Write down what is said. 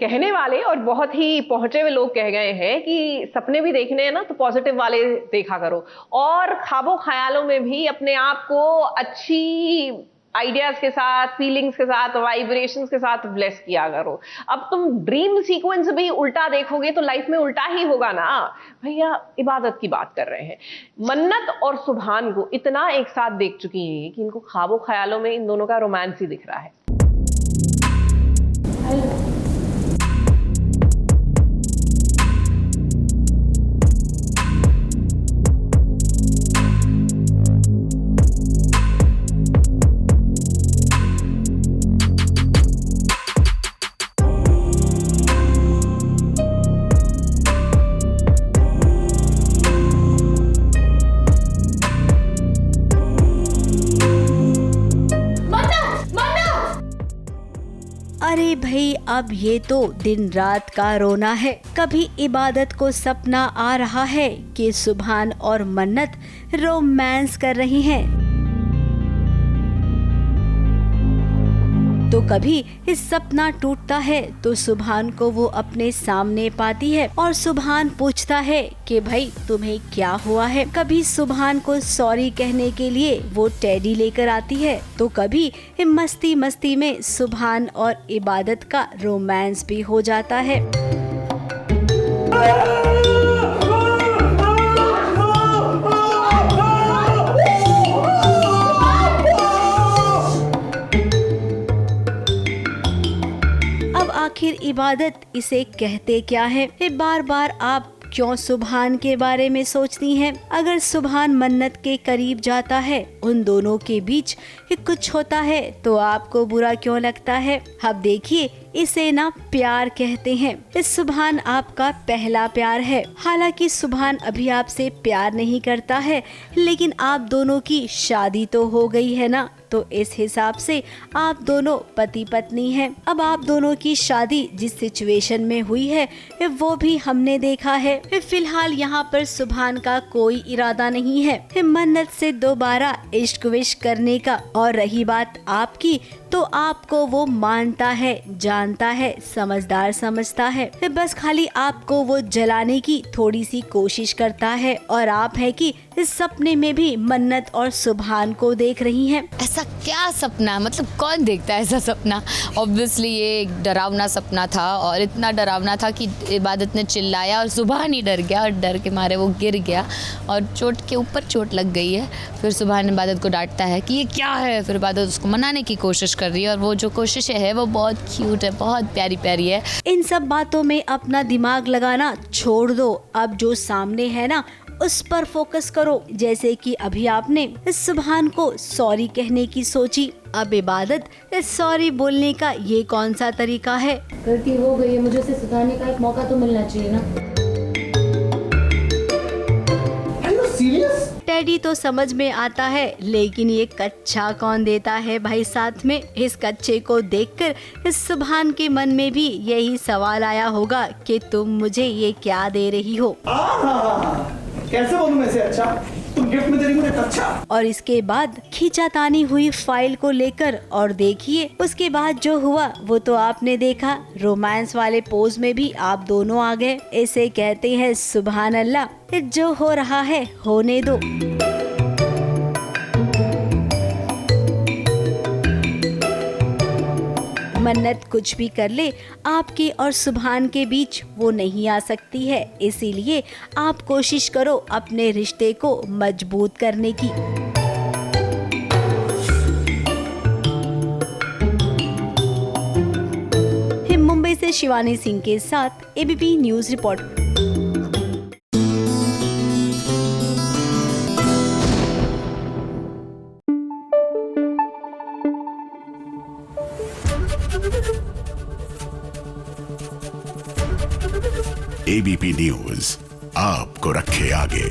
कहने वाले और बहुत ही पहुंचे हुए लोग कह गए हैं कि सपने भी देखने हैं ना तो पॉजिटिव वाले देखा करो, और ख्वाबों ख्यालों में भी अपने आप को अच्छी आइडियाज के साथ, फीलिंग्स के साथ, वाइब्रेशंस के साथ ब्लेस किया करो। अब तुम ड्रीम सीक्वेंस भी उल्टा देखोगे तो लाइफ में उल्टा ही होगा ना भैया। इबादत की बात कर रहे हैं। मन्नत और सुभान को इतना एक साथ देख चुकी हैं कि इनको ख्वाबों ख्यालों में इन दोनों का रोमांस ही दिख रहा है। अरे भाई, अब ये तो दिन रात का रोना है। कभी इबादत को सपना आ रहा है कि सुभान और मन्नत रोमांस कर रही हैं, तो कभी इस सपना टूटता है तो सुभान को वो अपने सामने पाती है और सुभान पूछता है कि भाई तुम्हें क्या हुआ है। कभी सुभान को सॉरी कहने के लिए वो टेडी लेकर आती है, तो कभी मस्ती मस्ती में सुभान और इबादत का रोमांस भी हो जाता है। आखिर इबादत इसे कहते क्या है? बार बार आप क्यों सुभान के बारे में सोचती हैं? अगर सुभान मन्नत के करीब जाता है, उन दोनों के बीच कुछ होता है, तो आपको बुरा क्यों लगता है? अब देखिए, इसे ना प्यार कहते हैं। इस सुभान आपका पहला प्यार है। हालांकि सुभान अभी आपसे प्यार नहीं करता है, लेकिन आप दोनों की शादी तो हो गई है ना, तो इस हिसाब से आप दोनों पति पत्नी हैं। अब आप दोनों की शादी जिस सिचुएशन में हुई है वो भी हमने देखा है। फिलहाल यहाँ पर सुभान का कोई इरादा नहीं है मन्नत से दोबारा इश्क विश्क करने का, और रही बात आपकी, तो आपको वो मानता है, जानता है, समझदार समझता है। बस खाली आपको वो जलाने की थोड़ी सी कोशिश करता है, और आप है कि इस सपने में भी मन्नत और सुभान को देख रही हैं। ऐसा क्या सपना, मतलब कौन देखता है ऐसा सपना? ऑब्वियसली ये एक डरावना सपना था, और इतना डरावना था कि इबादत ने चिल्लाया और सुभान ही डर गया, और डर के मारे वो गिर गया और चोट के ऊपर चोट लग गई है। फिर सुभान इबादत को डांटता है कि ये क्या है। फिर इबादत उसको मनाने की कोशिश कर रही है, और वो जो कोशिश है वो बहुत क्यूट है, बहुत प्यारी प्यारी है। इन सब बातों में अपना दिमाग लगाना छोड़ दो। अब जो सामने है ना, उस पर फोकस करो। जैसे कि अभी आपने इस सुभान को सॉरी कहने की सोची, अब इबादत इस सॉरी बोलने का ये कौन सा तरीका है? गलती हो गई है, मुझे उसे सुधारने का एक मौका तो मिलना चाहिए ना। टेडी तो समझ में आता है, लेकिन ये कच्चा कौन देता है भाई साथ में? इस कच्चे को देखकर इस सुभान के मन में भी यही सवाल आया होगा कि तुम मुझे ये क्या दे रही हो। कैसे बोलूं मैं इसे? अच्छा, तुम गिफ्ट में दे रही मुझे कच्चा। और इसके बाद खींचातानी हुई फाइल को लेकर, और देखिए उसके बाद जो हुआ वो तो आपने देखा। रोमांस वाले पोज में भी आप दोनों आ गए। इसे कहते हैं सुभान अल्लाह। जो हो रहा है होने दो। मन्नत कुछ भी कर ले, आपके और सुभान के बीच वो नहीं आ सकती है। इसीलिए आप कोशिश करो अपने रिश्ते को मजबूत करने की। मुंबई से शिवानी सिंह के साथ ABP news report. ABP news आपको रखे आगे।